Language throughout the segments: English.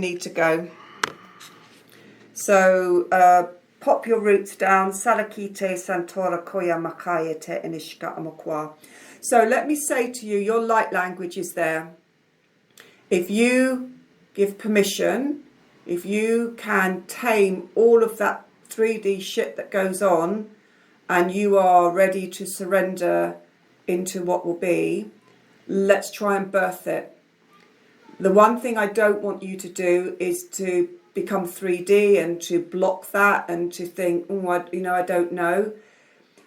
need to go. So pop your roots down. Salakite Santora Koya Makayete Inishka Amakwa. So let me say to you, your light language is there. If you give permission, if you can tame all of that 3D shit that goes on, and you are ready to surrender into what will be, let's try and birth it. The one thing I don't want you to do is to become 3D and to block that and to think, oh, I don't know.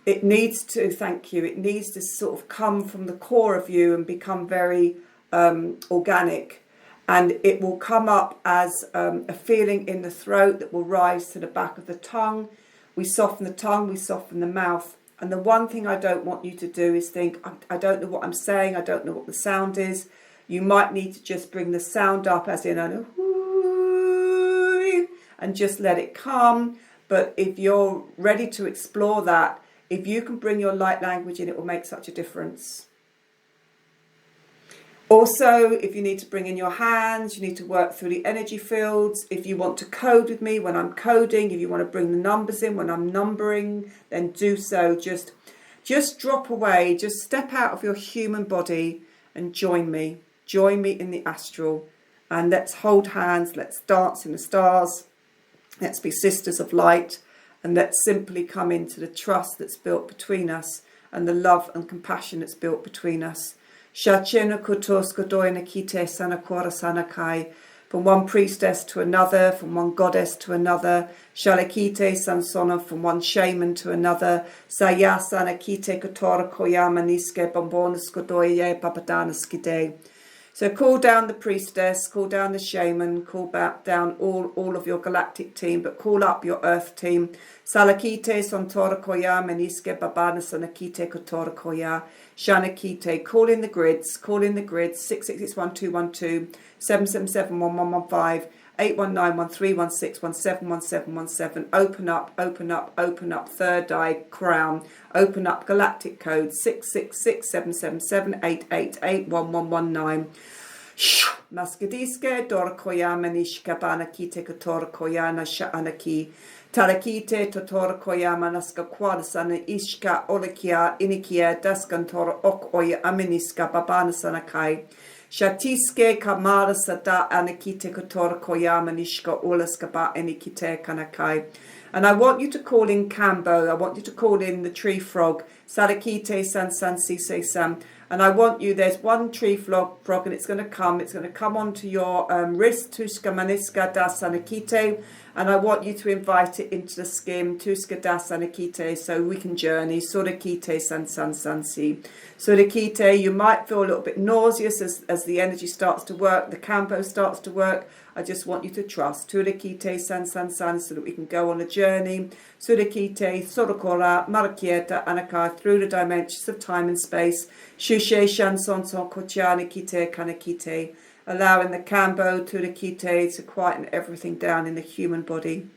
It needs to, thank you, it needs to sort of come from the core of you and become very organic. And it will come up as a feeling in the throat that will rise to the back of the tongue. We soften the tongue, we soften the mouth. And the one thing I don't want you to do is think, I don't know what I'm saying, I don't know what the sound is. You might need to just bring the sound up as in a whoo, and just let it come. But if you're ready to explore that, if you can bring your light language in, it will make such a difference. Also, if you need to bring in your hands, you need to work through the energy fields. If you want to code with me when I'm coding, if you want to bring the numbers in when I'm numbering, then do so. Just drop away, just step out of your human body and join me. Join me in the astral, and let's hold hands, let's dance in the stars, let's be sisters of light, and let's simply come into the trust that's built between us and the love and compassion that's built between us. From one priestess to another, from one goddess to another, Shalakite Sansona, from one shaman to another, Sayasana Kite Kotora Koyama Niske Bambonas Kodoye Papadanaskide. So call down the priestess, call down the shaman, call back down all of your galactic team, but call up your earth team. Salakite Santora Koya Meniske Babana Sanakite Kotora Koya Shanakite. Call in the grids, 66611212 7771115 8191316171717. Open up, third eye crown. Open up galactic code 6667778881119. Maskadiske dorkoya manishka banakite kotor koyana sha'anaki. Tarakite totor koya manaska kwadasana ishka olekia inikia daskantor ok oya aminiska babanasanakai. Shatiske kamara sada anakite kotor koya manishka olaska ba enikite kanakai. And I want you to call in Kambo. I want you to call in the tree frog. Sarakite san san sise sam. And I want you, there's one tree frog and it's going to come onto your wrist, Tuska Maniska Dasanakite, and I want you to invite it into the skin, Tuska Dasanakite, so we can journey, Surakite San San Sansi. Surakite, you might feel a little bit nauseous as the energy starts to work, the Kambo starts to work. I just want you to trust. Turakite San San San, so that we can go on a journey. Surakite, Sorokora, Marakieta, Anaka, through the dimensions of time and space. Shushe Shanson Son Kochiana Kite Kanakite, allowing the Kambo to the Kite to quieten everything down in the human body.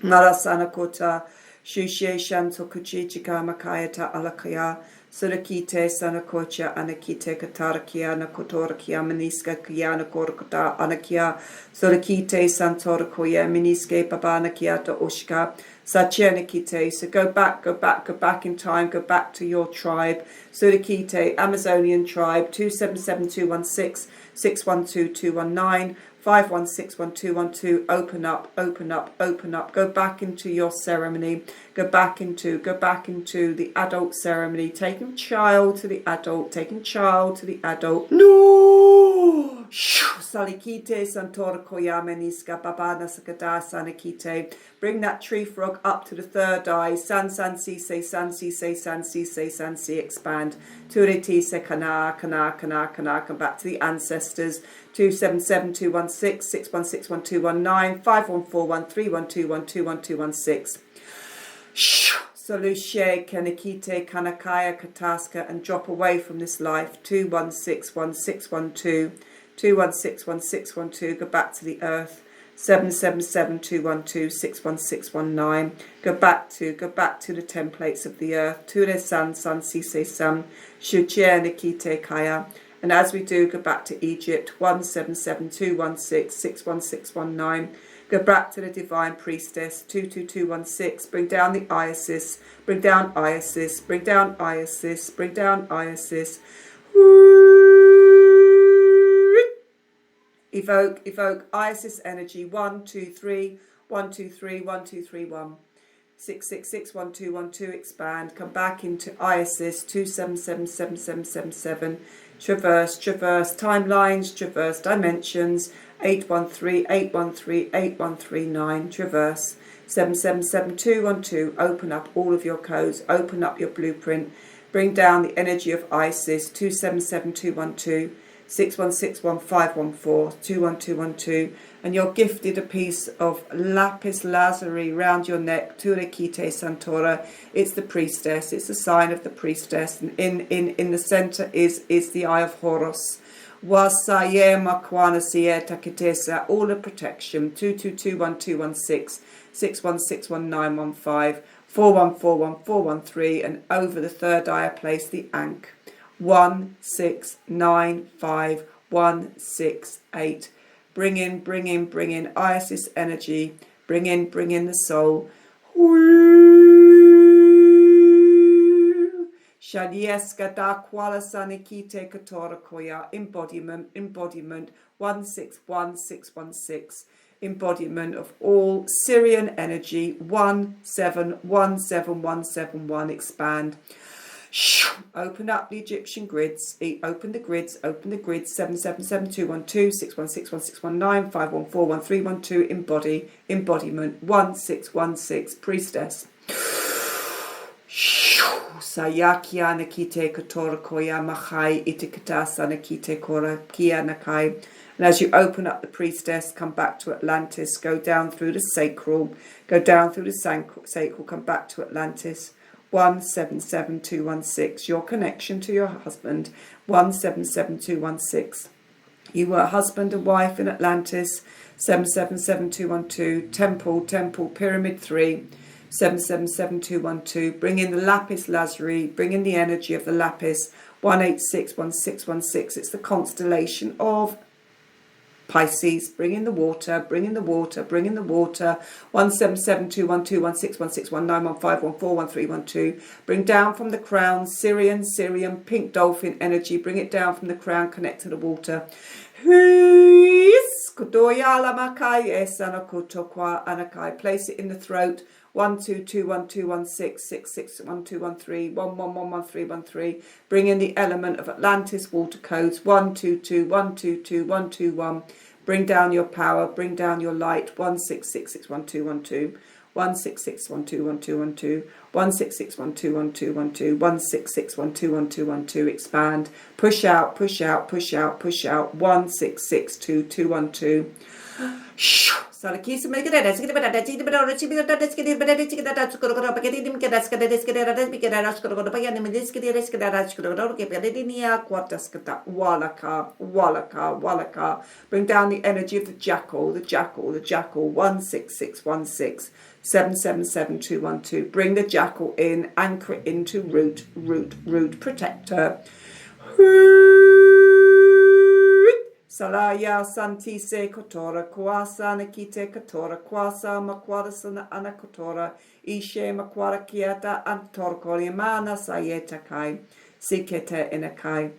Marasana Kota, Shushe Shanto Kuchichika Makayata Alakaya, Surakite Sanakocha Anakite Katarakia Nakotorakia Miniska Kiana Korkota Anakia, Surakite Santorakoya Miniske Babanakiata Ushka. Sachianikite, so go back in time, go back to your tribe. Surakite, Amazonian tribe, 277216 612219 51611212. Open up. Go back into your ceremony. Go back into the adult ceremony. Taking child to the adult. No. Salikite Santora Koyama Niska Babana Sakada Sanakite. Bring that tree frog up to the third eye. San San Si Se San Si Se San Si Se San Si. Expand. Turiti Se Kana. Come back to the ancestors. 277216 61611219 514131212116. Solushe Kanakite Kanakaya Kataska, and drop away from this life. 21611612 21611612. Go back to the earth. 777212 61619. Go back to the templates of the earth. Ture San San Sise Sam Shuche Nikite Kaya. And as we do, go back to Egypt, 177216 61619. Go back to the Divine Priestess, 22216. Bring down the Isis, bring down Isis, bring down Isis, bring down Isis. Evoke, evoke Isis energy, 1, 2, 3, 1, 2, 3, 1, 2, 3, 1. 666 1212, expand, come back into Isis 2777777, traverse timelines, traverse dimensions, 813 813 8139, traverse 777212, open up all of your codes, open up your blueprint, bring down the energy of Isis 277212, 6161 21212, and you're gifted a piece of lapis lazuli round your neck, Turekite Santora. It's the priestess, it's the sign of the priestess, and in the center is the eye of Horus. Wasaye Makwana Sieta Kitesa, all the protection, 2221216, 6161 4141 and over the third eye I place the Ankh. 1695 Bring in Isis energy. Bring in the soul. Shadieska da kwala sanikite katora koya. Embodiment 161616. Embodiment of all Syrian energy. 171771. Expand. Open up the Egyptian grids. Open the grids. 777212 6161 5141312. Embodiment 1616. Priestess. Sayakia nakite katora koya machai itikata nakite kora kia nakai. And as you open up the priestess, come back to Atlantis. Go down through the sacral. Go down through the sacral. Come back to Atlantis. 177216, your connection to your husband, 177216. You were husband and wife in Atlantis, 777212, temple, pyramid 3, 777212. Bring in the lapis lazuli, bring in the energy of the lapis, 1861616. It's the constellation of Pisces. Bring in the water. 17721216161915141312. Bring down from the crown Syrian pink dolphin energy. Bring it down from the crown, connect to the water. Place it in the throat. 1221216661213 11111313. Bring in the element of Atlantis water codes 122122 Bring down your power, bring down your light. 16661212 166121212 166121212 166121212. Expand, push out 166212. Salakisa make it let's get better. That's it. Better. Let's get better. Let's get better. Let's get that. Go to get him. Get us. Get us. Get us. Let's get us. Go to pay him. Let's get us. Get us. Go to get Pedinia. Quartas. Get that. Walaka. Bring down the energy of the jackal. 16616 777212. Bring the jackal in. Anchor it into root. Protect her. Salaya santise kotora kuasa nakite kotora kuasa makwara sana anakotora ishe makwara kiata antorkolimana sayeta kai sikete inakai.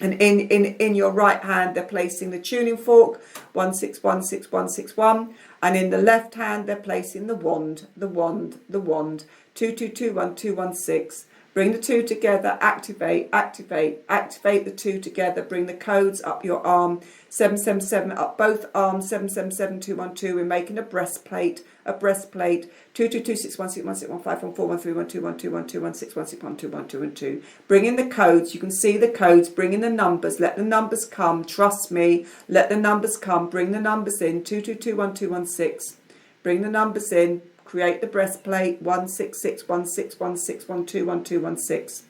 And in your right hand they're placing the tuning fork 161661, and in the left hand they're placing the wand 222116. Bring the two together, activate the two together, bring the codes up your arm, 777 up both arms, 777212. We're making a breastplate, 222616115141312121216161212. Bring in the codes, you can see the codes, bring in the numbers, let the numbers come, trust me, let the numbers come, bring the numbers in, 2221216, bring the numbers in. Create the breastplate 1661616121216.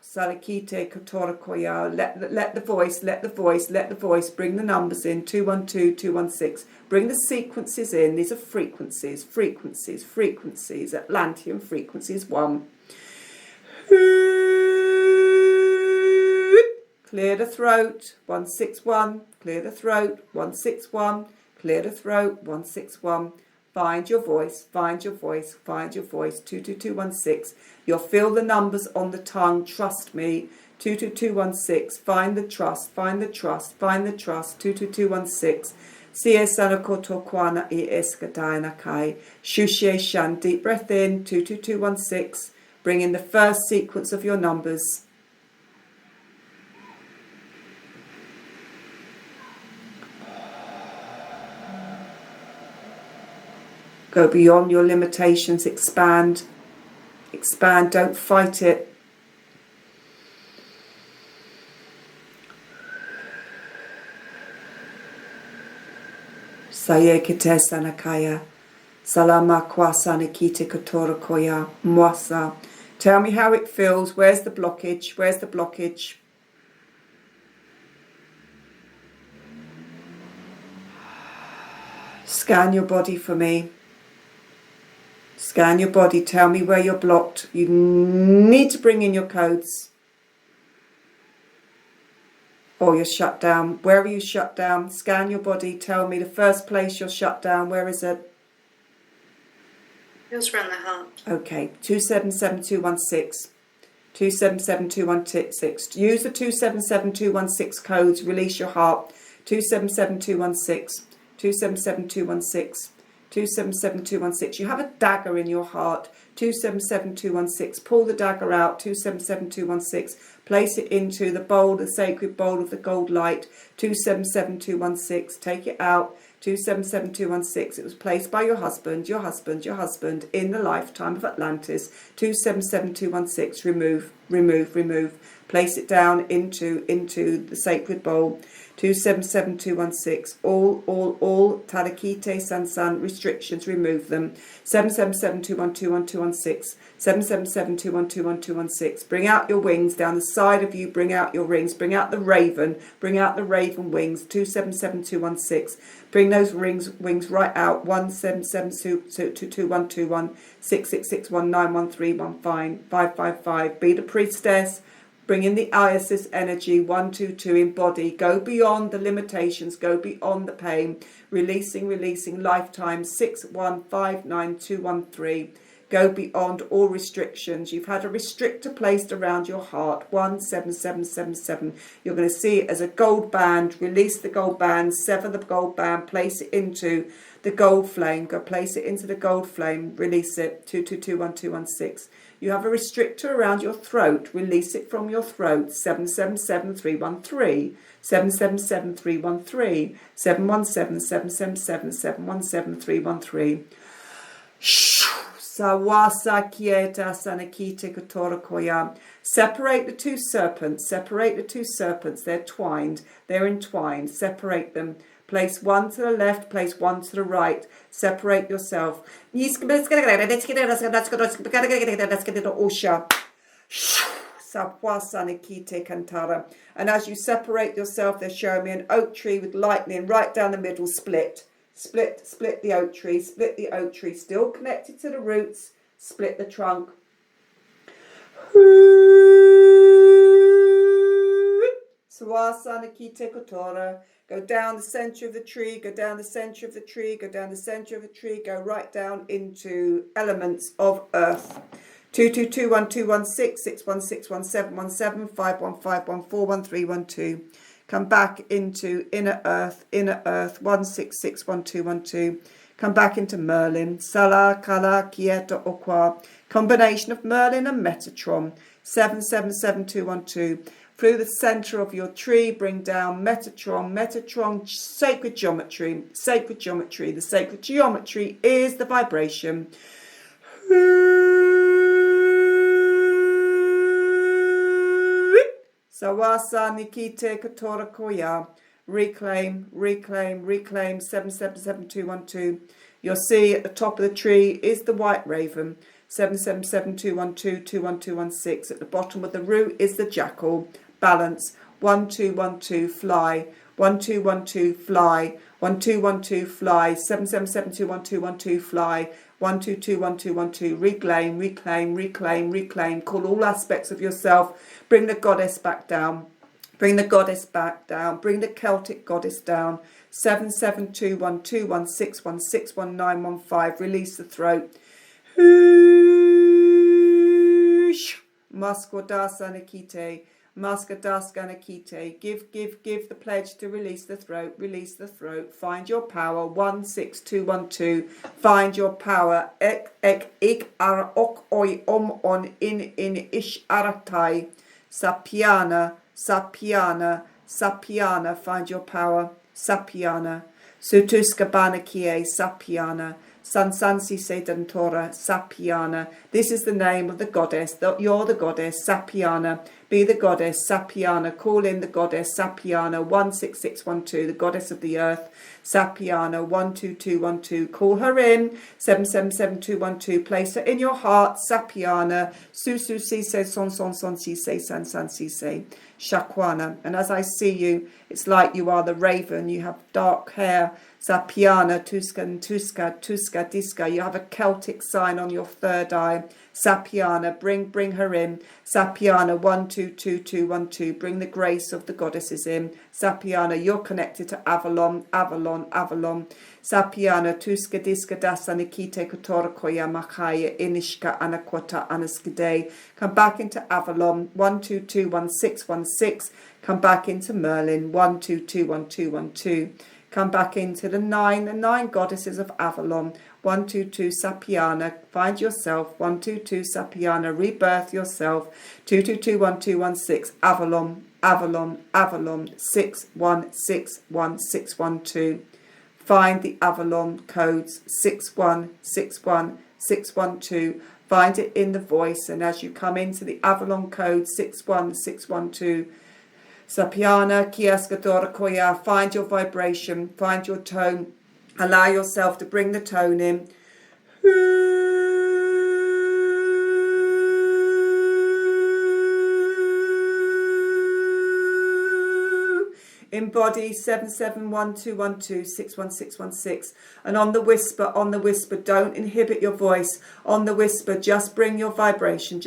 Salakite Kotora Koya. Let the voice bring the numbers in 212216. Bring the sequences in. These are frequencies. Atlantean frequencies 1. clear the throat, 161, clear the throat, 161, clear the throat, 161. Find your voice, find your voice, find your voice, 22216. You'll feel the numbers on the tongue, trust me, 22216. Find the trust, find the trust, find the trust, 22216. Sia Sanakoto Kwana e Eskadaina Kai. Shushe Shan, deep breath in, 22216. Bring in the first sequence of your numbers. Go beyond your limitations, expand, expand, don't fight it. Saye kite sanakaya, salama kwa sanakite kotora koya, mwasa. Tell me how it feels, where's the blockage, where's the blockage? Scan your body for me. Scan your body, tell me where you're blocked. You need to bring in your codes. Or you're shut down. Where are you shut down? Scan your body, tell me the first place you're shut down. Where is it? Feels around the heart. Okay, 277216. 277216. Use the 277216 codes, release your heart. 277216. 277216. 277216. You have a dagger in your heart. 277216. Pull the dagger out. 277216. Place it into the bowl, the sacred bowl of the gold light. 277216. Take it out. 277216. It was placed by your husband, your husband, your husband in the lifetime of Atlantis. 277216. Remove, remove, remove. Place it down into the sacred bowl. 277216. All Tarakite Sansan restrictions, remove them. 777212116. 777212116. Bring out your wings down the side of you. Bring out your rings. Bring out the raven. Bring out the raven wings. 277216. Bring those wings right out. 17722121. 666191315. 555. Be the priestess. Bring in the Isis energy, 122, embody. Go beyond the limitations, go beyond the pain. Releasing, releasing, lifetime, 6159213. Go beyond all restrictions. You've had a restrictor placed around your heart, 17777. You're going to see it as a gold band. Release the gold band, sever the gold band, place it into the gold flame. Go place it into the gold flame, release it, 2221216. You have a restrictor around your throat. Release it from your throat. 777313. 777313. 717777. 717313. Sawasa kieta sanakite kotora koya. Separate the two serpents. Separate the two serpents. They're twined. They're entwined. Separate them. Place one to the left, place one to the right. Separate yourself. And as you separate yourself, they're showing me an oak tree with lightning right down the middle, split. Split the oak tree, split the oak tree. Still connected to the roots, split the trunk. Swasana kite kotora. Go down the centre of the tree, go down the centre of the tree, go down the centre of the tree, go right down into elements of earth. 2221216, 6161717, 515141312. Come back into inner earth, 1661212. Come back into Merlin, Sala, Kala, Kieta, Okwa. Combination of Merlin and Metatron, 777212. Through the centre of your tree, bring down Metatron, sacred geometry. The sacred geometry is the vibration. Sawasa Nikite Katora Koya. Reclaim, 777212. You'll see at the top of the tree is the white raven. 777212, 21216. At the bottom of the root is the jackal. Balance, 1212, fly, 1212, fly, 1212, fly, 77721212, fly, 12221212, reclaim. Call all aspects of yourself. Bring the goddess back down. Bring the goddess back down. Bring the Celtic goddess down. 77212161611915. Release the throat. Maskodasanakite. Maskadasanakite. Give the pledge to release the throat. Release the throat. Find your power. 16212. Find your power. Ik ara ok oi on in ish aratai. Sapiana. Find your power. Sapiana. Sutuskabana kie. Sapiana. Sansansi Sedantora, Sapiana. This is the name of the goddess. You're the goddess, Sapiana. Be the goddess, Sapiana. Call in the goddess, Sapiana. 16612, the goddess of the earth, Sapiana. 12212. Call her in. 777212. Place her in your heart, Sapiana. Susu Sise Son Sise San Sise. Shakwana. And as I see you, it's like you are the raven. You have dark hair. Sapiana, Tuska, Diska. You have a Celtic sign on your third eye. Sapiana, bring her in. Sapiana, 122212. Bring the grace of the goddesses in. Sapiana, you're connected to Avalon. Sapiana, Tuska, Diska, Dasa, Nikite, Kotora, Koya, Makaya, Inishka, Anakwata, Anaskide. Come back into Avalon. 1221616. Come back into Merlin. 1221212. Come back into the nine goddesses of Avalon. 122 Sapiana, find yourself. 122 Sapiana, rebirth yourself. 2221216 Avalon 6161 Find the Avalon codes 6161 Find it in the voice, and as you come into the Avalon code 61612. Sapiana, Kiaskadora Koya, find your vibration, find your tone, allow yourself to bring the tone in. Embody 7712126116, and on the whisper, don't inhibit your voice. On the whisper, just bring your vibration,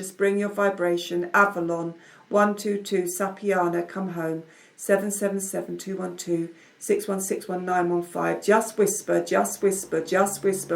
Avalon. 122 Sapiana, come home. 777212 61611915. Just whisper.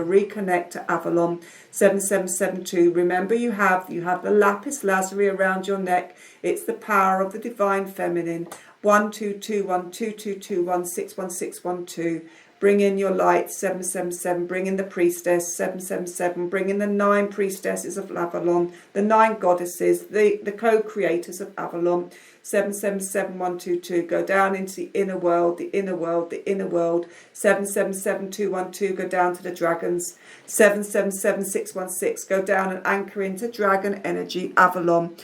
Reconnect to Avalon. 7772. Remember, you have the lapis lazuli around your neck. It's the power of the divine feminine. 12212221611612. Bring in your light, 777. Bring in the priestess, 777. Bring in the 9 priestesses of Avalon, the 9 goddesses, the co-creators of Avalon. 777122. Go down into the inner world. 777212. Go down to the dragons. 777616. Go down and anchor into dragon energy, Avalon.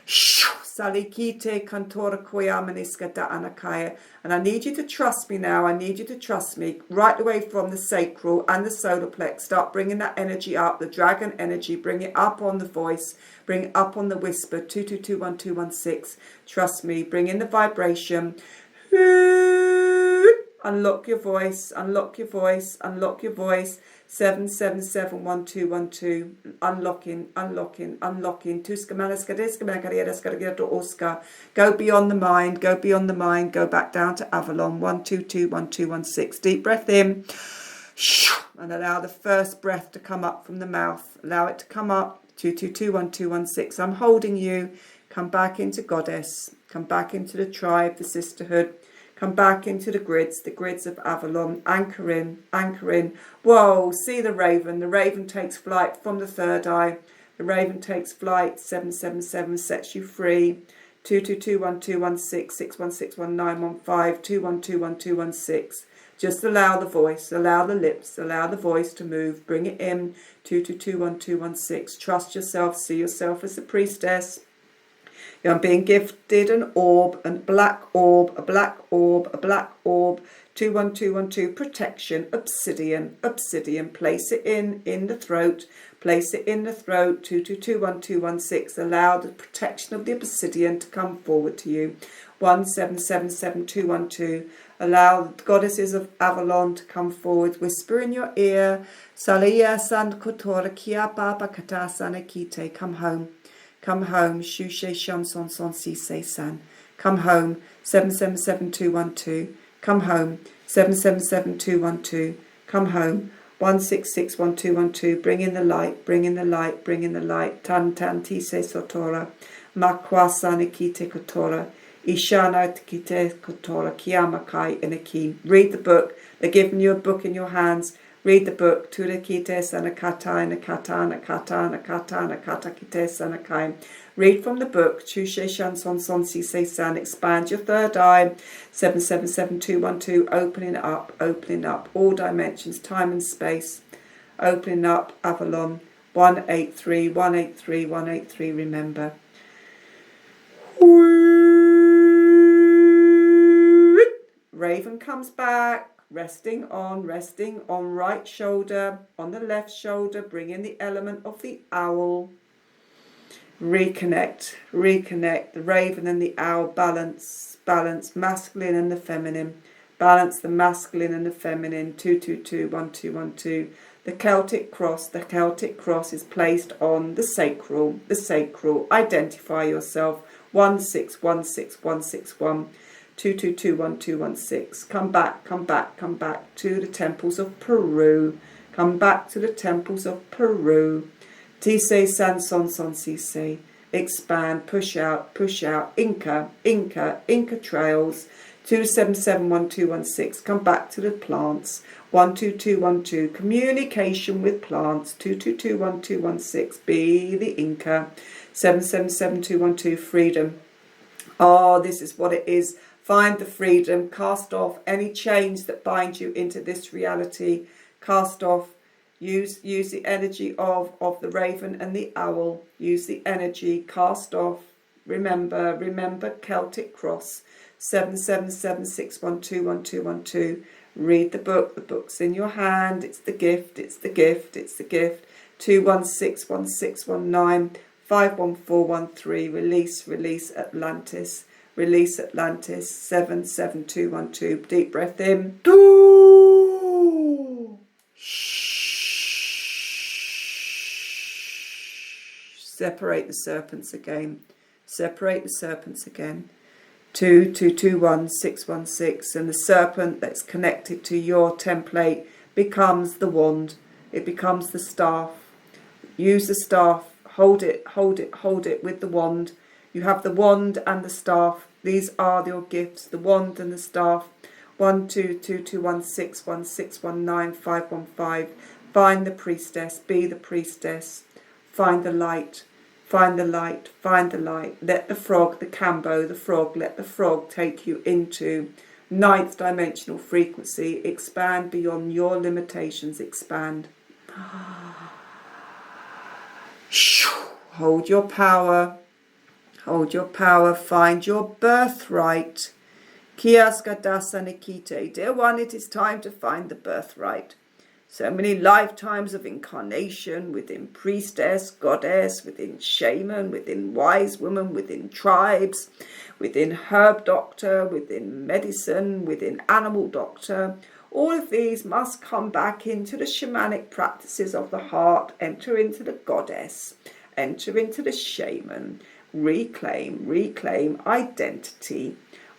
Salikite Kantora Koyamaniska da Anakaya. And I need you to trust me now. Right away from the sacral and the solar plex. Start bringing that energy up, the dragon energy. Bring it up on the voice. Bring it up on the whisper. 2221216. Trust me. Bring in the vibration. Unlock your voice. 77711212. Unlocking. Go beyond the mind. Go back down to Avalon. 1221216. Deep breath in. And allow the first breath to come up from the mouth. Allow it to come up. 2221216. I'm holding you. Come back into Goddess. Come back into the tribe, the sisterhood. Come back into the grids of Avalon. Anchor in. Whoa, see the raven. The raven takes flight from the third eye. The raven takes flight. 777 sets you free. 2221216 61611915 2121216. Just allow the voice, allow the lips, allow the voice to move. Bring it in. 2221216. Trust yourself. See yourself as a priestess. I'm being gifted an orb, a black orb. 21212. Protection. Obsidian. Place it in the throat. 2221216. Allow the protection of the obsidian to come forward to you. 1777212. Allow the goddesses of Avalon to come forward. Whisper in your ear. Salaya san kotora kia baba kata sanakite. Come home. Shushe shanson son si se san. Come home, 777212. Come home, 777212. Come home, 1661212. Bring in the light, bring in the light, bring in the light. Tan tan tise sotora. Makwasana kite kotora. Ishana kite kotora. Kiamakai inaki. Read the book. They're giving you a book in your hands. Read the book. Tura kite sanakata nakata nakata nakata nakata kite sanakai. Read from the book. Chushe shan son son si se san. Expand your third eye. 777212. Opening up, opening up. All dimensions, time and space. Opening up. Avalon. 183, 183, 183. Remember. Raven comes back. Resting on right shoulder, on the left shoulder, bring in the element of the owl. Reconnect, reconnect. The raven and the owl balance, balance, masculine and the feminine. Balance the masculine and the feminine. 222, 1212. The Celtic cross is placed on the sacral, the sacral. Identify yourself. 1616161. 2221216. Come back, come back, come back to the temples of Peru. Come back to the temples of Peru. Tise san son son sise. Expand, push out, Inca, Inca, Inca trails. 2771216. Come back to the plants. 12212. Communication with plants. 2221216. Be the Inca. 777212. Freedom. Oh, this is what it is. Find the freedom. Cast off any chains that bind you into this reality. Cast off. Use the energy of the raven and the owl. Use the energy. Cast off. Remember Celtic cross. 7776121212. Read the book. The book's in your hand. It's the gift. It's the gift. It's the gift. 2161619. 51413. Release Atlantis. Release Atlantis. 77212. Deep breath in. Separate the serpents again. Separate the serpents again. 2221616. And the serpent that's connected to your template becomes the wand. It becomes the staff. Use the staff. Hold it with the wand. You have the wand and the staff. These are your gifts, the wand and the staff. 1222161619515. Find the priestess, be the priestess. Find the light, find the light, find the light. Let the frog, the Cambo, the frog, let the frog take you into ninth dimensional frequency. Expand beyond your limitations, expand. Hold your power. Hold your power. Find your birthright. Earth Godess Nikite. Dear one, it is time to find the birthright. So many lifetimes of incarnation within priestess, goddess, within shaman, within wise woman, within tribes, within herb doctor, within medicine, within animal doctor. All of these must come back into the shamanic practices of the heart, enter into the goddess, enter into the shaman, reclaim identity.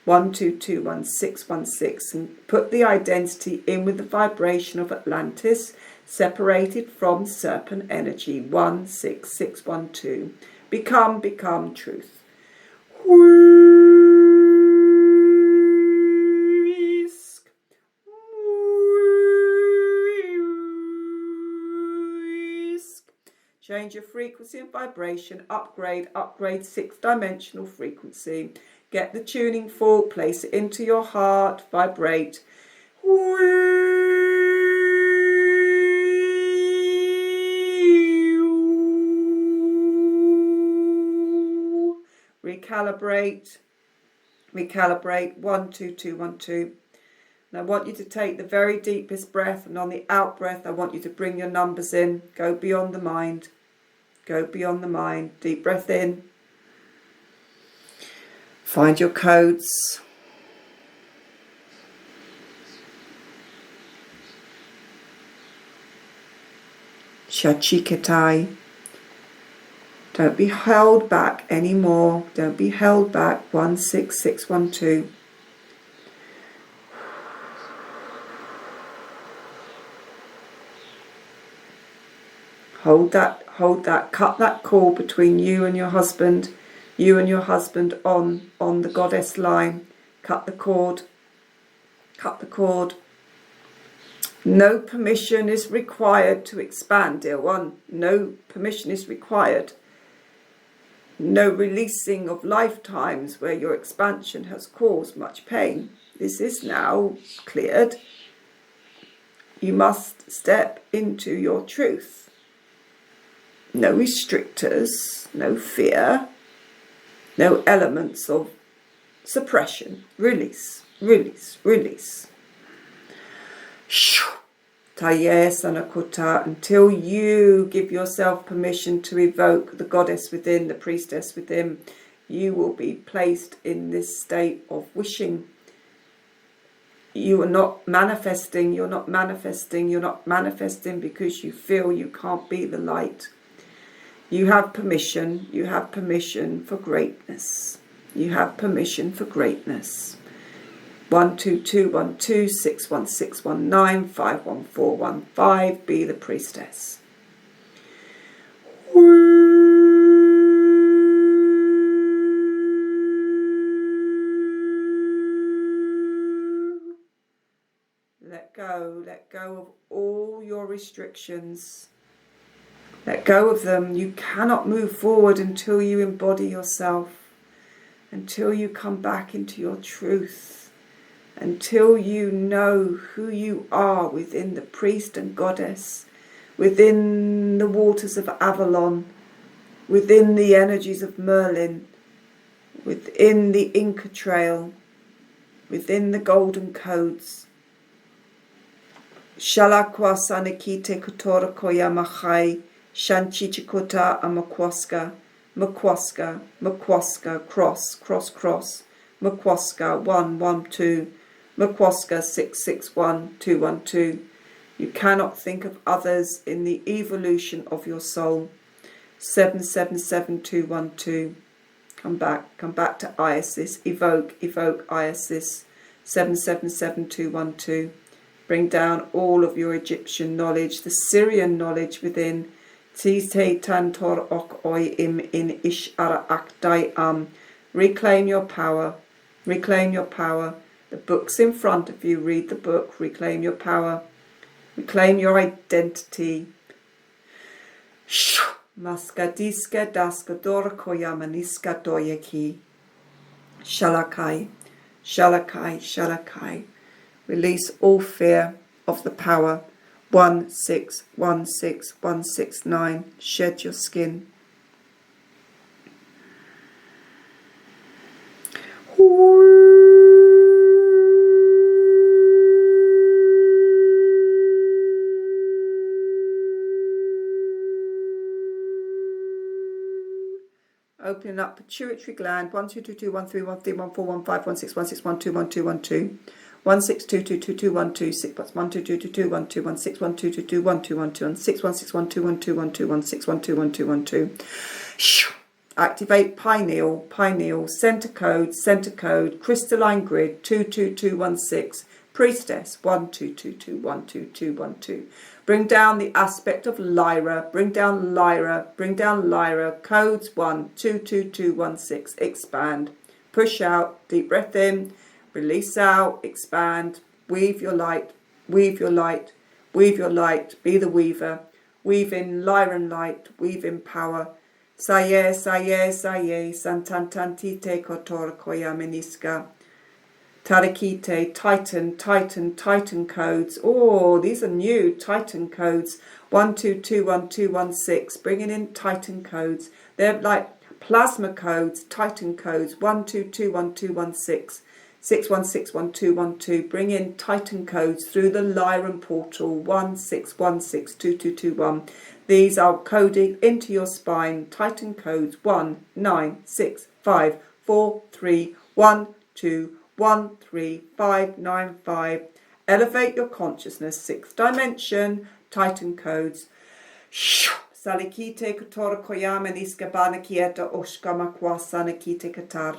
1221616, and put the identity in with the vibration of Atlantis, separated from serpent energy. 16612. Become truth. Change your frequency and vibration. Upgrade 6-dimensional frequency. Get the tuning fork, place it into your heart, vibrate. Recalibrate. 12212. And I want you to take the very deepest breath, and on the out breath I want you to bring your numbers in. Go beyond the mind. Go beyond the mind. Deep breath in. Find your codes. Shachiketai. Don't be held back anymore. Don't be held back. 16612. Hold that, cut that cord between you and your husband on the goddess line. Cut the cord. No permission is required to expand, dear one. No permission is required. No releasing of lifetimes where your expansion has caused much pain. This is now cleared. You must step into your truth. No restrictors, no fear, no elements of suppression. Release. Until you give yourself permission to evoke the goddess within, the priestess within, you will be placed in this state of wishing. You are not manifesting, you're not manifesting because you feel you can't be the light. You have permission for greatness. 12212 61619 51415. Be the priestess. Let go of all your restrictions. Let go of them. You cannot move forward until you embody yourself, until you come back into your truth, until you know who you are within the priest and goddess, within the waters of Avalon, within the energies of Merlin, within the Inca Trail, within the golden codes. Shalakwa sanakite kotora koyamachai. Shanchichikota amakwaska, cross, Makwaska 112, Makwaska 661 You cannot think of others in the evolution of your soul. 777212. Come back to Isis. Evoke Isis. 777212. Bring down all of your Egyptian knowledge, the Syrian knowledge within. Tantor ok oi im in ish ara akdai am. Reclaim your power. The book's in front of you. Read the book. Reclaim your power. Reclaim your identity. Maskadiska daskador koyamaniska doyaki. Shalakai. Release all fear of the power. 1616169. Shed your skin. Opening up pituitary gland. 1 2 2 2 1 3 1 3 1 4 1 5 1 6 1 6 1 2 1 2 1 2 1 6 2 2 2 2 1 2 6 1 2 2 2 2 1 2 1 6 1 2 2 2 1 2 1 2 1 6 1 6 1 2 1 2 1 2 1 6 1 2 1 2 1 2. Activate pineal, center code, crystalline grid 22216. Priestess 1222122212. Bring down the aspect of Lyra. Bring down Lyra. Codes 122216. Expand. Push out. Deep breath in. Release out. Expand. Weave your light. Be the weaver. Weave in Lyran light. Weave in power. Saye, santantantite kotor koyameniska. Tarakite, Titan codes. Oh, these are new Titan codes. 12211216. Bringing in Titan codes. They're like plasma codes, Titan codes. 12211216. 6161212. Bring in Titan codes through the Lyran portal. 16162221. These are coding into your spine. Titan codes 1965431213595. Elevate your consciousness. 6th dimension. Titan codes Salikite kator koyameniska banakieta oshkama kwasanakite katar.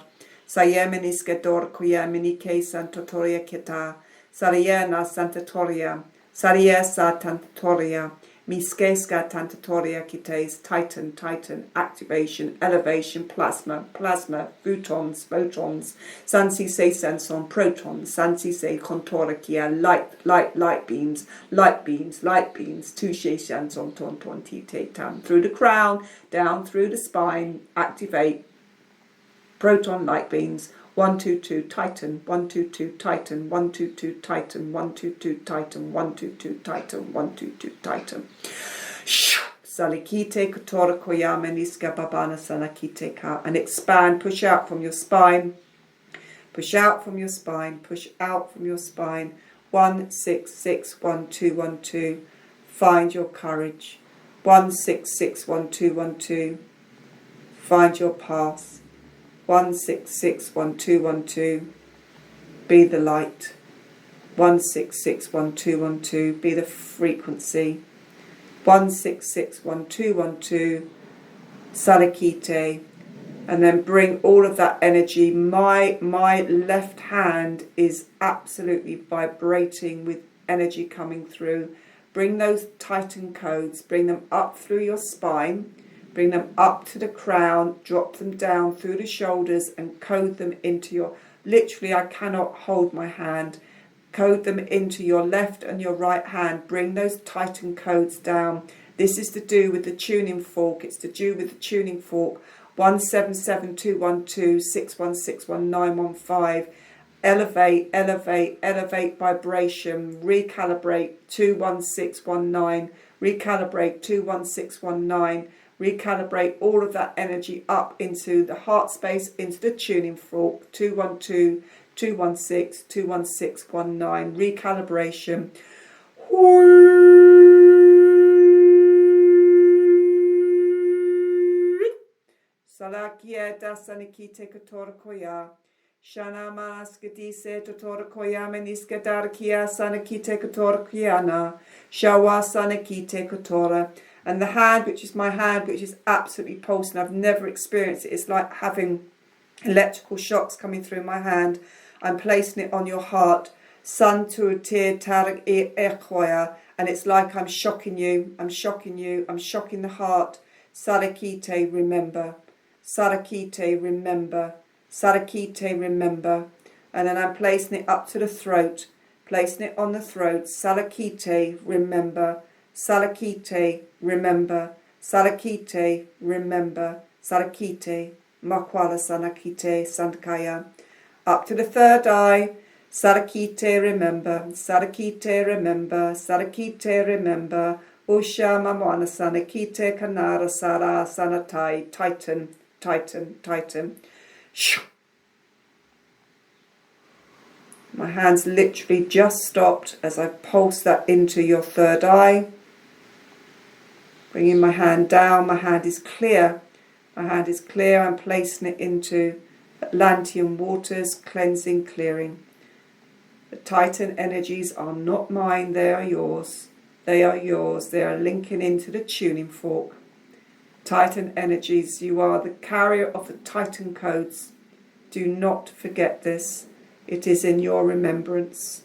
Sayemeniska dor koyaminike santotoria kita. Sariena santatoria. Sariesa tantatoria. Miskeska tantatoria kites. Titan, Titan, activation, elevation, plasma, plasma, photons, photons. Sansi se senson, protons. Sansi se contoricia, light beams, light beams, light beams. Touche senson ton ton tite tam. Through the crown, down through the spine, activate. Proton light beams. 1, 2, 2, Titan, 1, 2, 2, Titan, 1, 2, 2, Titan, 1, 2, 2, Titan, 1, 2, 2, Titan, 1, 2, 2, Titan. Salikite kotora koyama niska babana sanakite ka. And expand, push out from your spine. Push out from your spine, push out from your spine. 1, 6, 6, 1, 2, 1, 2. Find your courage. 1, 6, 6, 1, 2, 1, 2. Find your path. 1, 6, 6, 1, 2, 1, 2. Be the light. 1, 6, 6, 1, 2, 1, 2. Be the frequency. 1, 6, 6, 1, 2, 1, 2. Salikite. And then bring all of that energy. My left hand is absolutely vibrating with energy coming through. Bring those Titan codes. Bring them up through your spine. Bring them up to the crown, drop them down through the shoulders and code them into your, literally I cannot hold my hand, code them into your left and your right hand. Bring those Titan codes down. This is to do with the tuning fork. It's to do with the tuning fork. 177212 6161 Elevate, elevate, elevate vibration. Recalibrate 21619. Recalibrate 21619. Recalibrate all of that energy up into the heart space, into the tuning fork. 212, 216, 21619. Recalibration. Salakia dasanikite kotorkoya. Shana maskatise totorkoya meniska darkia sanakite kotorkiana. Shawa sanakite kotora. And the hand, which is my hand, which is absolutely pulsing, I've never experienced it. It's like having electrical shocks coming through my hand. I'm placing it on your heart. Santu tir tarak ekoya. And it's like I'm shocking you. I'm shocking you. I'm shocking the heart. Sarakite, remember. Sarakite, remember. Sarakite, remember. And then I'm placing it up to the throat. Placing it on the throat. Sarakite, remember. Sarakite, remember. Sarakite, remember. Sarakite, makwala sanakite sandkaya. Up to the third eye. Sarakite, remember. Sarakite, remember. Sarakite, remember. Usha mamwana sanakite kanara sara sanatai. Titan, Titan, Titan. My hands literally just stopped as I pulse that into your third eye. Bringing my hand down, my hand is clear. My hand is clear, I'm placing it into Atlantean waters, cleansing, clearing. The Titan energies are not mine, they are yours. They are yours, they are linking into the tuning fork. Titan energies, you are the carrier of the Titan codes. Do not forget this. It is in your remembrance.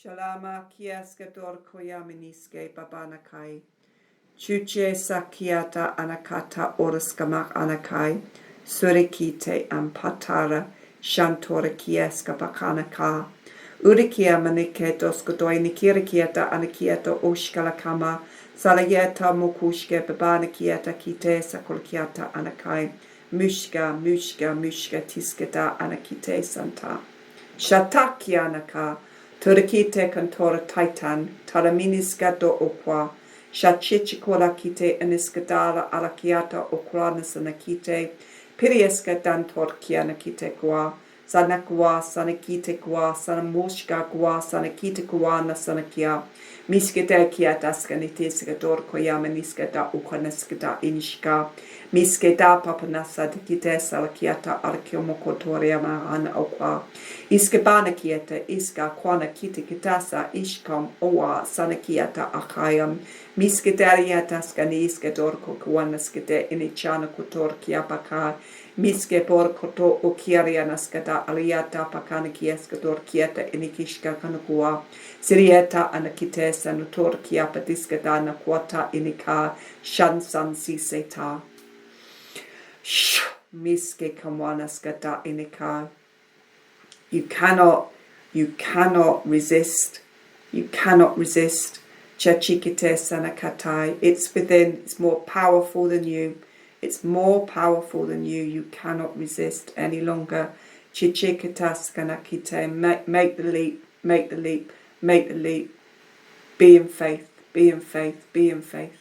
Shalama kiaska dor koyaminiske babanakai. Chuche sakiata anakata oraskamak anakai. Surikite ampatara shantora kieska bakanaka. Urikia manike doskotoi nikirikieta anakieta oshkalakama. Salayeta mokushke babanakieta kite sakolkiata anakai. Mushka, mushka, mushka tisketa anakite santa. Shatakianaka. Turikite kantora titan. Taraminiska do okwa. Shachichikola kite aniskadara alakiata okranasanakite. Pirieska dantor kianakite kwa. Sanakwa, sanakite kwa, sanamoshka kwa, sanakite kwa, nasanakia. Miskete kia daskanite skador koyama niskada ukanaskada inishka. Miskeda papanasa dikite salakiata arkiomokotoriama an okwa. Iskebana kieta iska kwana kita kitasa ishkam owa sanakiata akayam. Miskedaria daskani iskador kokuanaskede inichana kotor kiapaka. Miske por koto okiaria naskada aliata pakana kieskador kieta inikishka kanukua. Sirieta anakite sanutor kiapa diskada nakwata inika shansan siseta. Miske kamwanaskada inika. You cannot resist. You cannot resist. Chachikite sanakatai. It's within, it's more powerful than you. It's more powerful than you. You cannot resist any longer. Chichikatas kanakite. Make the leap. Make the leap. Make the leap. Be in faith. Be in faith. Be in faith.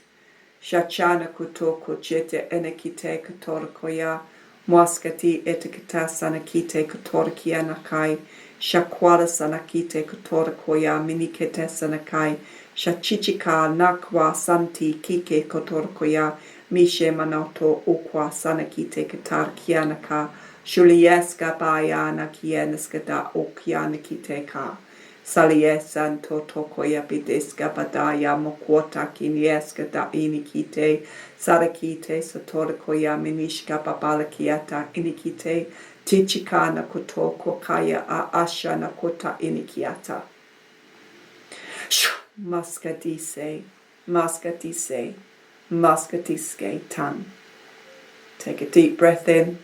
Shachana kutoko chete enekite katorokoya. Mwaskati etikita sanakite katorkia nakai. Shakwara sanakite katorokoya minikete sanakai. Shachichika nakwa santi kike katorokoya. Mishe manato ukwa sanakite katarkia naka. Shulieska bayana kienaskada okyanakite ka. Saliesan totokoya bideska badaya mokwota kinieska da inikite sarakite satorkoya minishka babalakiata inikite tichikana kotoko kaya a ashana kota inikiata. Maskadise, maskadise, maskadiske tan. Take a deep breath in.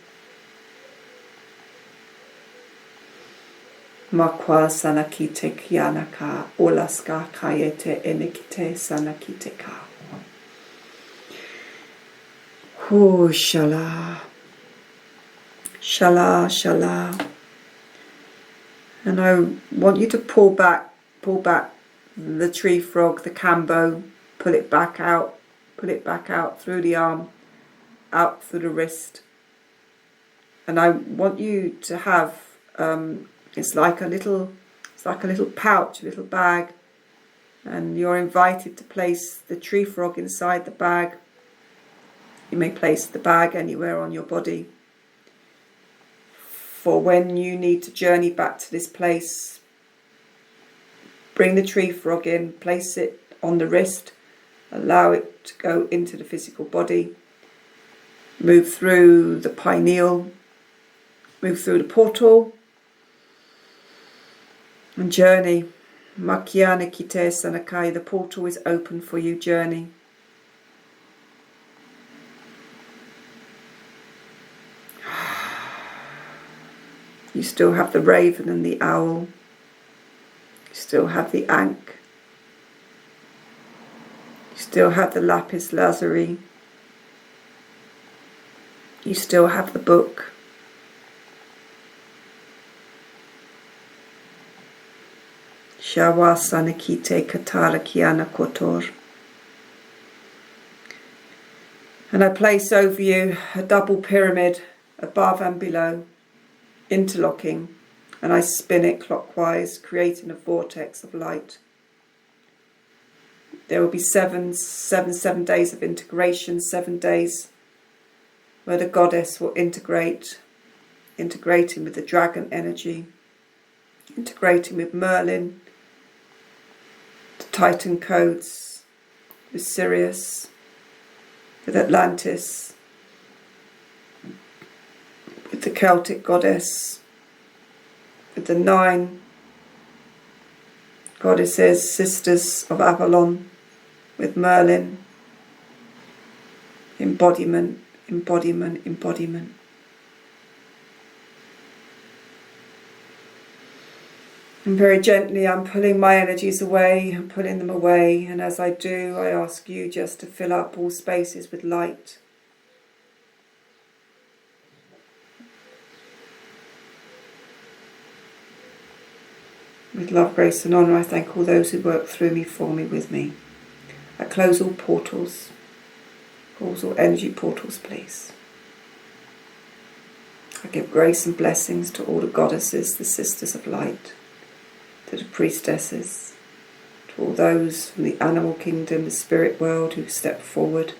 Makwa sanakite kianaka olaska kayete enikite sanakite ka. Shala. Shala, shala. And I want you to pull back the tree frog, the cambo, pull it back out through the arm, out through the wrist. And I want you to have it's like a little pouch, a little bag, and you're invited to place the tree frog inside the bag. You may place the bag anywhere on your body. For when you need to journey back to this place, bring the tree frog in, place it on the wrist, allow it to go into the physical body, move through the pineal, move through the portal, and journey. Makiana kite sanakai, the portal is open for you, journey. You still have the raven and the owl. You still have the ankh. You still have the lapis lazuli. You still have the book. Shawasanakite Katara Kiana Kotor. And I place over you a double pyramid above and below, interlocking, and I spin it clockwise, creating a vortex of light. There will be seven days of integration, 7 days where the goddess will integrating with the dragon energy, integrating with Merlin, the Titan codes, with Sirius, with Atlantis, with the Celtic goddess, with the 9 goddesses, sisters of Avalon, with Merlin. Embodiment, embodiment, embodiment. And very gently I'm pulling my energies away, I'm pulling them away, and as I do I ask you just to fill up all spaces with light. With love, grace and honour I thank all those who work through me, for me, with me. I close all portals, close all energy portals please. I give grace and blessings to all the goddesses, the sisters of light, to the priestesses, to all those from the animal kingdom, the spirit world who step forward.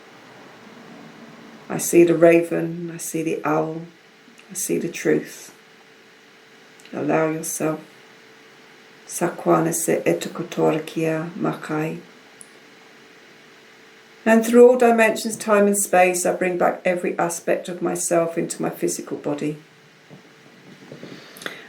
I see the raven, I see the owl, I see the truth. Allow yourself. Sakwana se etukotorakia makai. And through all dimensions, time and space, I bring back every aspect of myself into my physical body.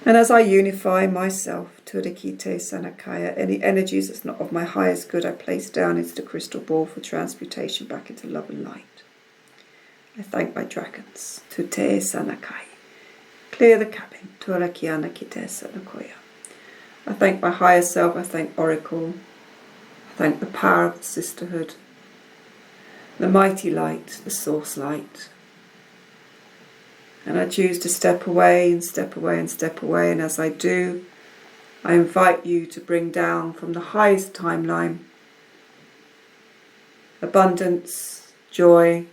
And as I unify myself, Turikite Sanakaya, any energies that's not of my highest good, I place down into the crystal ball for transmutation back into love and light. I thank my dragons, Tute Sanakai. Clear the cabin, Turakiana Kite Sanakoya. I thank my higher self, I thank Oracle. I thank the power of the sisterhood, the mighty light, the source light. And I choose to step away and step away and step away. And as I do, I invite you to bring down from the highest timeline abundance, joy,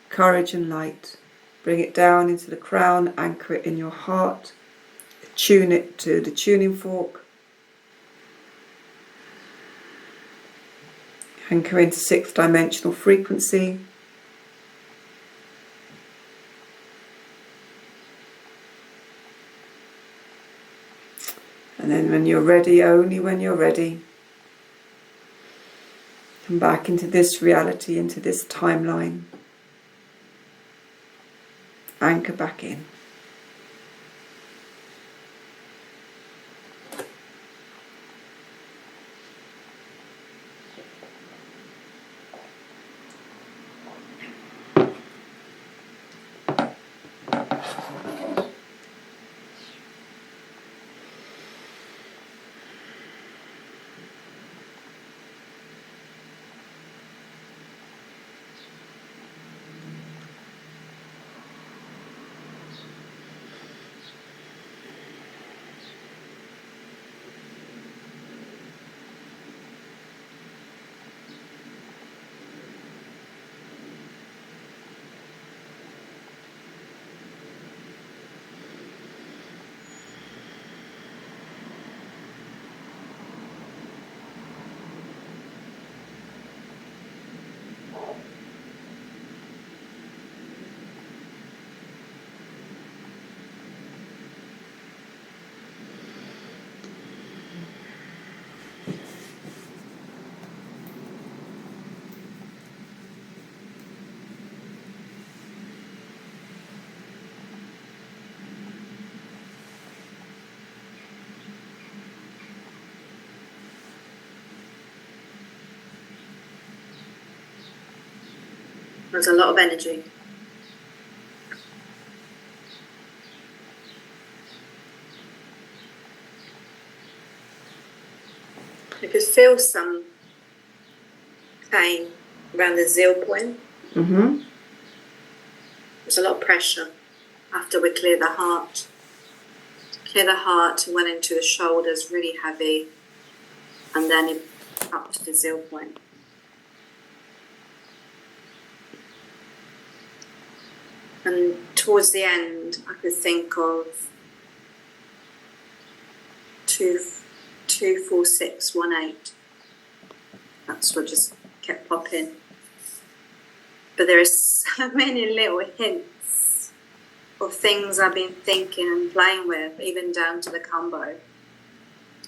courage and light. Bring it down into the crown, anchor it in your heart, tune it to the tuning fork, anchor into 6th dimensional frequency. And then when you're ready, only when you're ready, come back into this reality, into this timeline. Anchor back in. There's a lot of energy. You could feel some pain around the zeal point. Mm-hmm. There's a lot of pressure after we clear the heart. Clear the heart, went into the shoulders, really heavy, and then up to the zeal point. And towards the end, I could think of 24618. That's what just kept popping. But there are so many little hints of things I've been thinking and playing with, even down to the combo.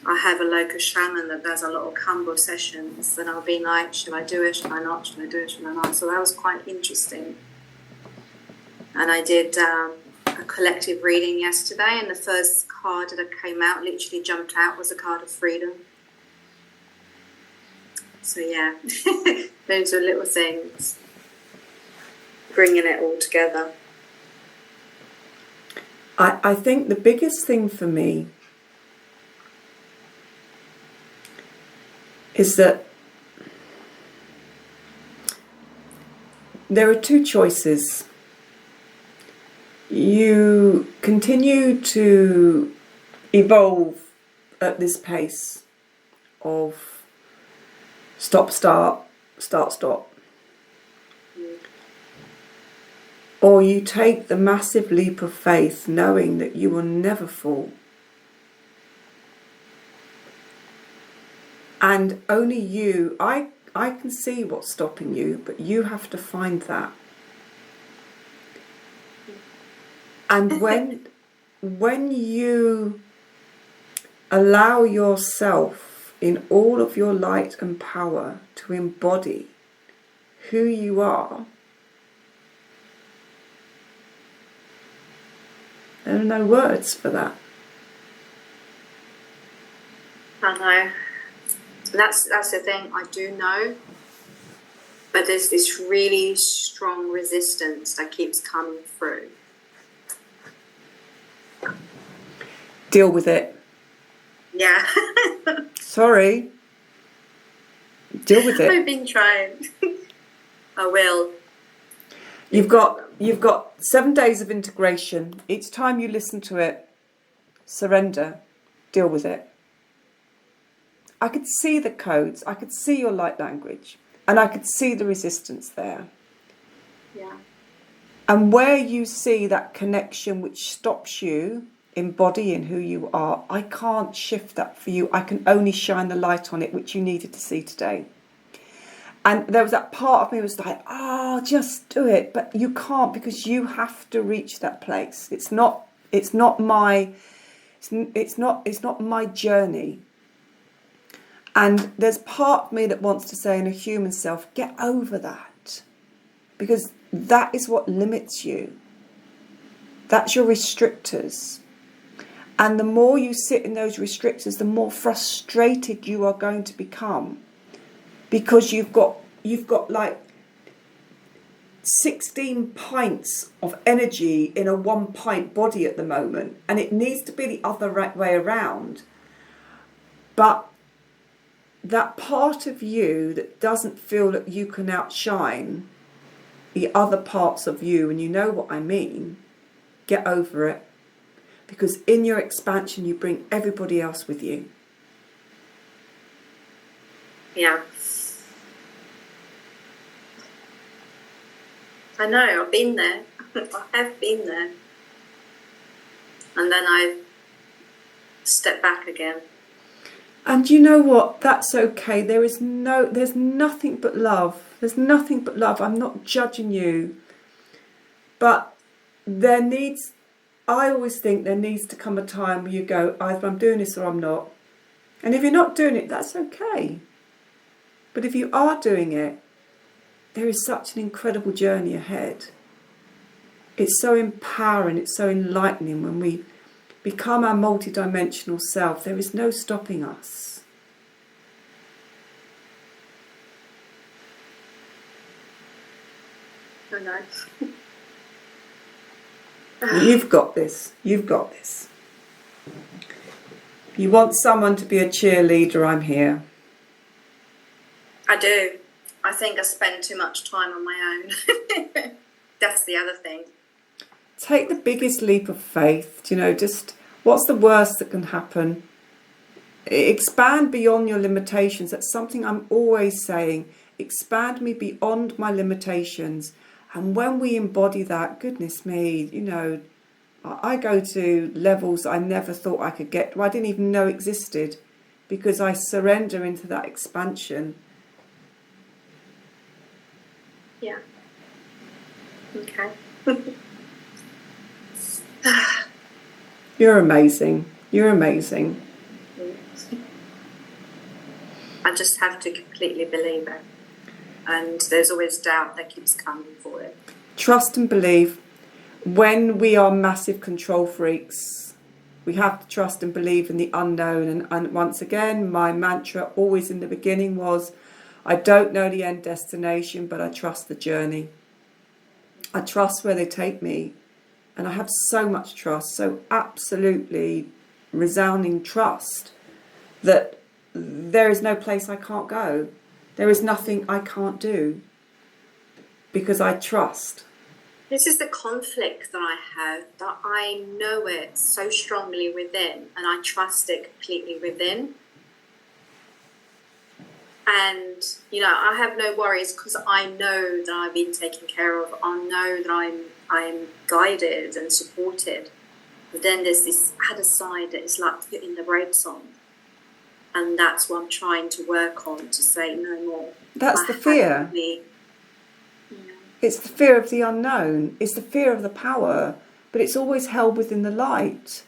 I have a local shaman that does a lot of combo sessions, and I'll be like, should I do it, should I not, should I do it, should I not? So that was quite interesting. And I did a collective reading yesterday, and the first card that came out, literally jumped out, was a card of freedom. So yeah, those are little things, bringing it all together. I think the biggest thing for me is that there are two choices. You continue to evolve at this pace of stop, start, start, stop. Or you take the massive leap of faith knowing that you will never fall. And only you, I can see what's stopping you, but you have to find that. And when you allow yourself in all of your light and power to embody who you are, there are no words for that. I know. That's the thing. I do know, but there's this really strong resistance that keeps coming through. Deal with it. Yeah. Sorry. Deal with it. I've been trying. I will. You've got 7 days of integration. Each time you listen to it, surrender. Deal with it. I could see the codes. I could see your light language. And I could see the resistance there. Yeah. And where you see that connection which stops you embodying who you are, I can't shift that for you. I can only shine the light on it, which you needed to see today. And there was that part of me was like, just do it. But you can't, because you have to reach that place. It's not my journey. And there's part of me that wants to say in a human self, get over that. Because that is what limits you. That's your restrictors. And the more you sit in those restrictors, the more frustrated you are going to become. Because you've got like 16 pints of energy in a 1 pint body at the moment. And it needs to be the other way around. But that part of you that doesn't feel that you can outshine the other parts of you, and you know what I mean, get over it. Because in your expansion, you bring everybody else with you. Yeah. I know, I've been there. I have been there. And then I step back again. And you know what? That's okay. There's nothing but love. There's nothing but love. I'm not judging you. But I always think there needs to come a time where you go, either I'm doing this or I'm not. And if you're not doing it, that's okay. But if you are doing it, there is such an incredible journey ahead. It's so empowering, it's so enlightening when we become our multidimensional self. There is no stopping us. I know. You've got this. You've got this. You want someone to be a cheerleader, I'm here. I do. I think I spend too much time on my own. That's the other thing. Take the biggest leap of faith. Just what's the worst that can happen? Expand beyond your limitations. That's something I'm always saying. Expand me beyond my limitations. And when we embody that, goodness me, I go to levels I never thought I could get to. I didn't even know existed, because I surrender into that expansion. Yeah. Okay. You're amazing. You're amazing. I just have to completely believe it. And there's always doubt that keeps coming for it. Trust and believe. When we are massive control freaks, we have to trust and believe in the unknown. And once again, my mantra always in the beginning was, I don't know the end destination, but I trust the journey. I trust where they take me. And I have so much trust, so absolutely resounding trust that there is no place I can't go. There is nothing I can't do, because I trust. This is the conflict that I have, that I know it so strongly within, and I trust it completely within. And, I have no worries, because I know that I've been taken care of. I know that I'm guided and supported. But then there's this other side that is like putting the brakes on. And that's what I'm trying to work on, to say no more. That's the fear. It's the fear of the unknown. It's the fear of the power, but it's always held within the light.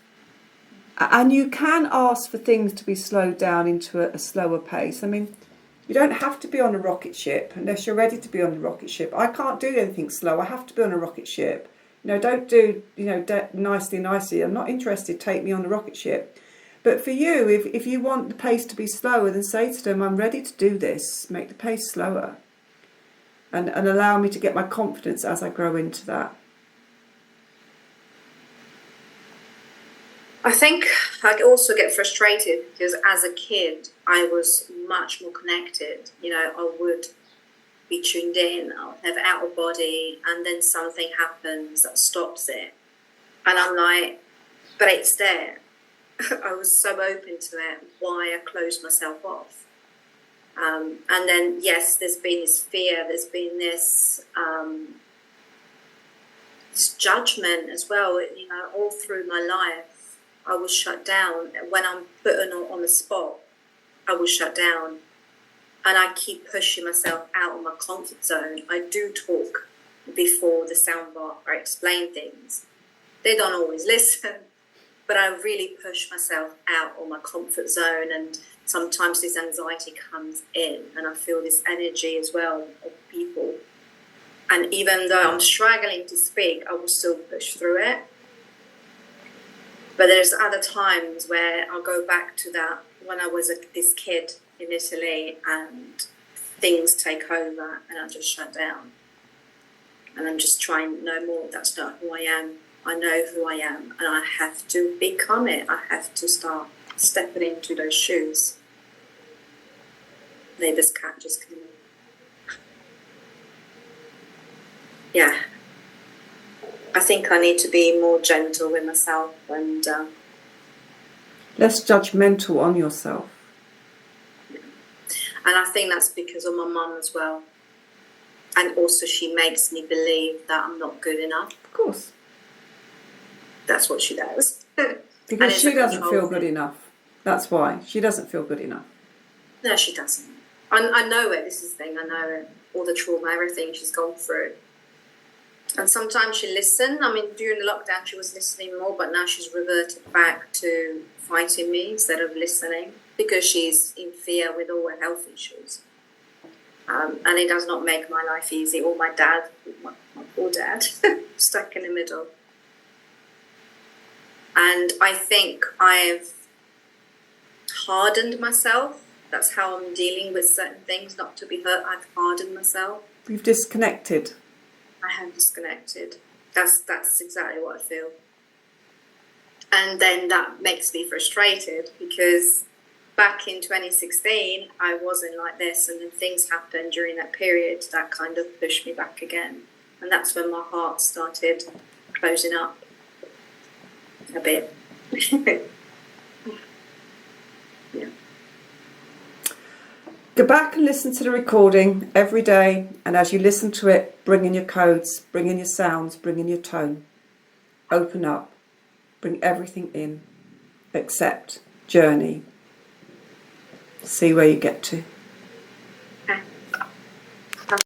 And you can ask for things to be slowed down into a slower pace. I mean, you don't have to be on a rocket ship unless you're ready to be on the rocket ship. I can't do anything slow. I have to be on a rocket ship. Don't do, nicely. I'm not interested. Take me on the rocket ship. But for you, if you want the pace to be slower, then say to them, I'm ready to do this. Make the pace slower. And allow me to get my confidence as I grow into that. I think I also get frustrated because as a kid, I was much more connected. I would be tuned in, I'll have out of body, and then something happens that stops it. And I'm like, but it's there. I was so open to it. Why I closed myself off? And then, yes, there's been this fear. There's been this judgment as well. All through my life, I was shut down. When I'm put on the spot, I was shut down. And I keep pushing myself out of my comfort zone. I do talk before the soundbar. I explain things. They don't always listen. But I really push myself out of my comfort zone, and sometimes this anxiety comes in, and I feel this energy as well of people. And even though I'm struggling to speak, I will still push through it. But there's other times where I'll go back to that when I was this kid in Italy, and things take over, and I just shut down. And I'm just trying no more. That's not who I am. I know who I am, and I have to become it. I have to start stepping into those shoes. Neighbour's cat just came in. Yeah. I think I need to be more gentle with myself and less judgmental on yourself. And I think that's because of my mum as well. And also she makes me believe that I'm not good enough. Of course. That's what she does. Because she doesn't feel good enough. That's why. She doesn't feel good enough. No, she doesn't. I know it. This is the thing. I know it. All the trauma, everything she's gone through. And sometimes she listens. I mean, during the lockdown, she was listening more, but now she's reverted back to fighting me instead of listening because she's in fear with all her health issues. And it does not make my life easy, or my dad, my poor dad, stuck in the middle. And I think I've hardened myself. That's how I'm dealing with certain things, not to be hurt. I've hardened myself. You've disconnected. I have disconnected. That's exactly what I feel. And then that makes me frustrated because back in 2016, I wasn't like this. And then things happened during that period that kind of pushed me back again. And that's when my heart started closing up a bit. Yeah. Go back and listen to the recording every day, and as you listen to it, bring in your codes, bring in your sounds, bring in your tone. Open up, bring everything in, accept, journey, see where you get to.